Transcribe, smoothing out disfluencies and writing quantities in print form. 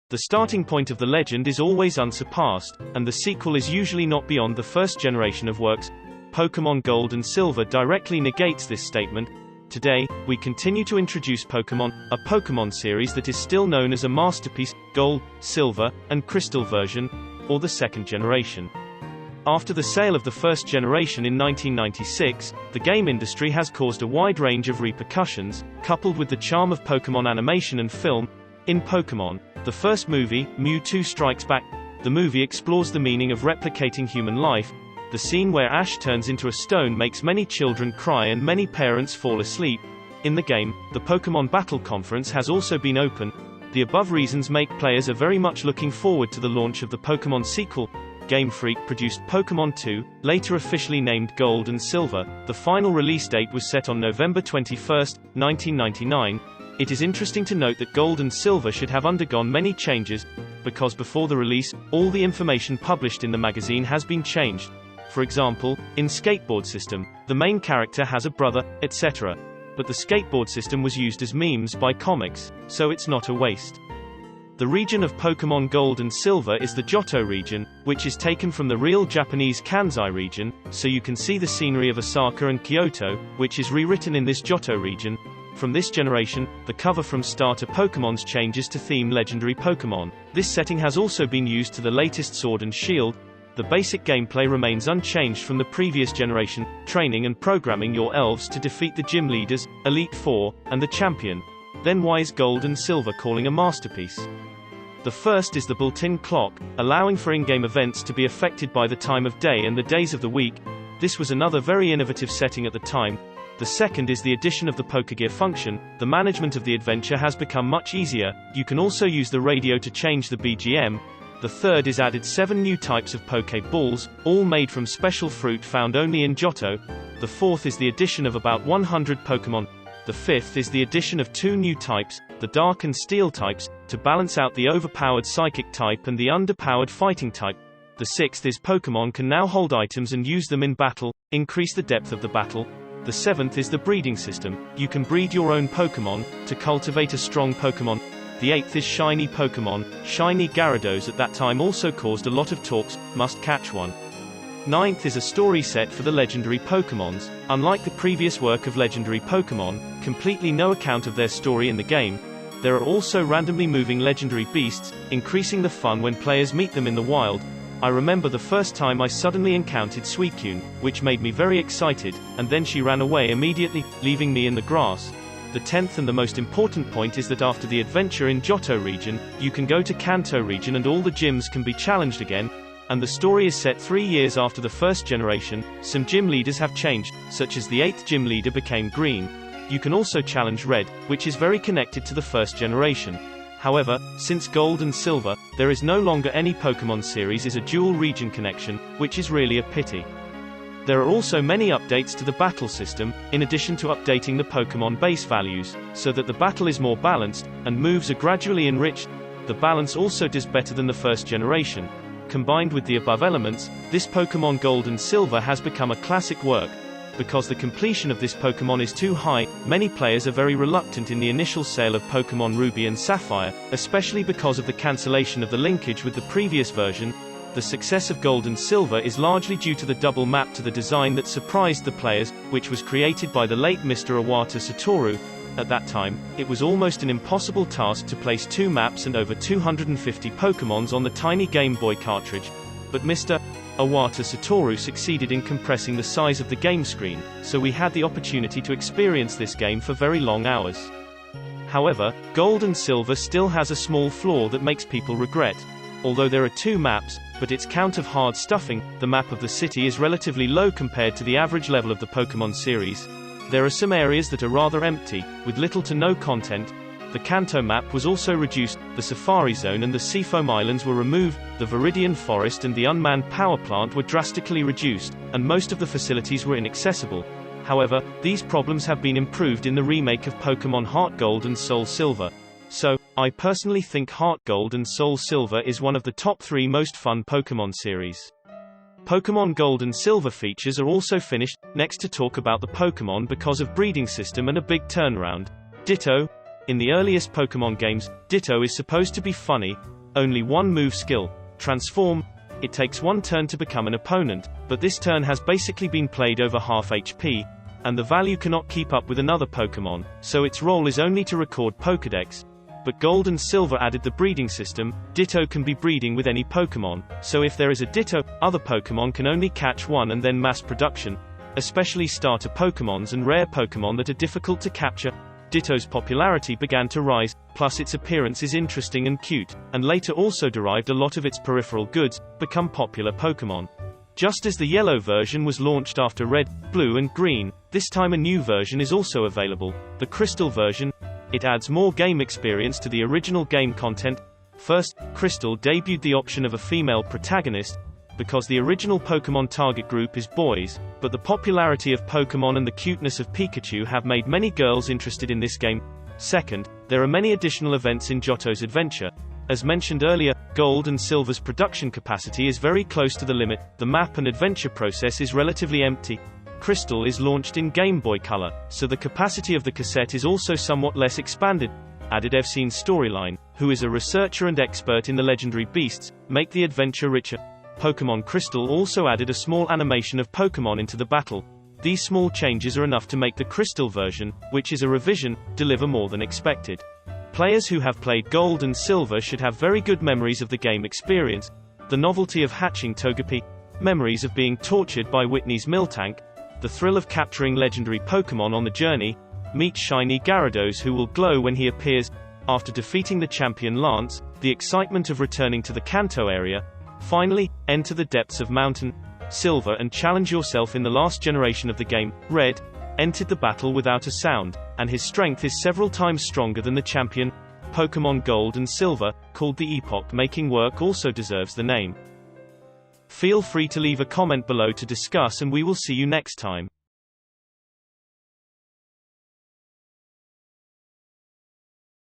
The starting point of the legend is always unsurpassed, and the sequel is usually not beyond the first generation of works. Pokémon Gold and Silver directly negates this statement. Today, we continue to introduce Pokémon, a Pokémon series that is still known as a masterpiece, Gold, Silver, and Crystal version, or the second generation. After the sale of the first generation in 1996, the game industry has caused a wide range of repercussions, coupled with the charm of Pokémon animation and film. In Pokémon, the first movie, Mewtwo Strikes Back, the movie explores the meaning of replicating human life. The scene where Ash turns into a stone makes many children cry and many parents fall asleep. In the game, the Pokémon Battle Conference has also been open. The above reasons make players are very much looking forward to the launch of the Pokémon sequel. Game Freak produced Pokémon 2, later officially named Gold and Silver. The final release date was set on November 21, 1999. It is interesting to note that Gold and Silver should have undergone many changes, because before the release, all the information published in the magazine has been changed. For example, in Skateboard System, the main character has a brother, etc. But the skateboard system was used as memes by comics, so it's not a waste. The region of Pokémon Gold and Silver is the Johto region, which is taken from the real Japanese Kansai region, so you can see the scenery of Osaka and Kyoto, which is rewritten in this Johto region. From this generation, the cover from Starter Pokémon's changes to theme legendary Pokémon. This setting has also been used to the latest Sword and Shield. The basic gameplay remains unchanged from the previous generation, training and programming your elves to defeat the gym leaders, Elite Four, and the champion. Then why is Gold and Silver calling a masterpiece? The first is the built-in clock, allowing for in-game events to be affected by the time of day and the days of the week. This was another very innovative setting at the time. The second is the addition of the Pokégear function. The management of the adventure has become much easier. You can also use the radio to change the BGM. The third is added 7 new types of Pokéballs, all made from special fruit found only in Johto. The fourth is the addition of about 100 Pokémon. The fifth is the addition of 2 new types, the Dark and Steel types, to balance out the overpowered Psychic type and the underpowered Fighting type. The sixth is Pokémon can now hold items and use them in battle, increase the depth of the battle. The seventh is the breeding system. You can breed your own Pokémon, to cultivate a strong Pokémon. The eighth is shiny Pokémon. Shiny Gyarados at that time also caused a lot of talks, must catch one. Ninth is a story set for the legendary Pokémons. Unlike the previous work of legendary Pokémon, completely no account of their story in the game. There are also randomly moving legendary beasts, increasing the fun when players meet them in the wild. I remember the first time I suddenly encountered Suicune, which made me very excited, and then she ran away immediately, leaving me in the grass. The 10th and the most important point is that after the adventure in Johto region, you can go to Kanto region and all the gyms can be challenged again, and the story is set 3 years after the first generation. Some gym leaders have changed, such as the 8th gym leader became green. You can also challenge Red, which is very connected to the first generation. However, since Gold and Silver, there is no longer any Pokémon series is a dual region connection, which is really a pity. There are also many updates to the battle system, in addition to updating the Pokémon base values, so that the battle is more balanced, and moves are gradually enriched. The balance also does better than the first generation. Combined with the above elements, this Pokémon Gold and Silver has become a classic work. Because the completion of this Pokémon is too high, many players are very reluctant in the initial sale of Pokémon Ruby and Sapphire, especially because of the cancellation of the linkage with the previous version. The success of Gold and Silver is largely due to the double map to the design that surprised the players, which was created by the late Mr. Iwata Satoru. At that time, it was almost an impossible task to place 2 maps and over 250 Pokémons on the tiny Game Boy cartridge. But Mr. Iwata Satoru succeeded in compressing the size of the game screen, so we had the opportunity to experience this game for very long hours. However, Gold and Silver still has a small flaw that makes people regret. Although there are 2 maps, but its count of hard stuffing, the map of the city is relatively low compared to the average level of the Pokémon series. There are some areas that are rather empty, with little to no content. The Kanto map was also reduced, the Safari Zone and the Seafoam Islands were removed, the Viridian Forest and the unmanned power plant were drastically reduced, and most of the facilities were inaccessible. However, these problems have been improved in the remake of Pokémon Heart Gold and Soul Silver. So, I personally think Heart Gold and Soul Silver is one of the top 3 most fun Pokémon series. Pokémon Gold and Silver features are also finished. Next to talk about the Pokémon because of breeding system and a big turnaround. Ditto. In the earliest Pokémon games, Ditto is supposed to be funny, only one move skill, Transform. It takes one turn to become an opponent, but this turn has basically been played over half HP, and the value cannot keep up with another Pokémon, so its role is only to record Pokédex. But Gold and Silver added the breeding system. Ditto can be breeding with any Pokémon, so if there is a Ditto, other Pokémon can only catch one and then mass production, especially starter Pokémons and rare Pokémon that are difficult to capture. Ditto's popularity began to rise, plus its appearance is interesting and cute, and later also derived a lot of its peripheral goods, become popular Pokémon. Just as the yellow version was launched after red, blue and green, this time a new version is also available, the Crystal version. It adds more game experience to the original game content. First, Crystal debuted the option of a female protagonist, because the original Pokémon target group is boys, but the popularity of Pokémon and the cuteness of Pikachu have made many girls interested in this game. Second, there are many additional events in Johto's adventure. As mentioned earlier, Gold and Silver's production capacity is very close to the limit. The map and adventure process is relatively empty. Crystal is launched in Game Boy Color, so the capacity of the cassette is also somewhat less expanded. Added Evseen's storyline, who is a researcher and expert in the legendary beasts, make the adventure richer. Pokémon Crystal also added a small animation of Pokémon into the battle. These small changes are enough to make the Crystal version, which is a revision, deliver more than expected. Players who have played Gold and Silver should have very good memories of the game experience, the novelty of hatching Togepi, memories of being tortured by Whitney's Miltank, the thrill of capturing legendary Pokémon on the journey, meet shiny Gyarados who will glow when he appears, after defeating the champion Lance, the excitement of returning to the Kanto area. Finally, enter the depths of Mountain Silver and challenge yourself in the last generation of the game. Red entered the battle without a sound, and his strength is several times stronger than the champion. Pokémon Gold and Silver, called the epoch-making work, also deserves the name. Feel free to leave a comment below to discuss, and we will see you next time.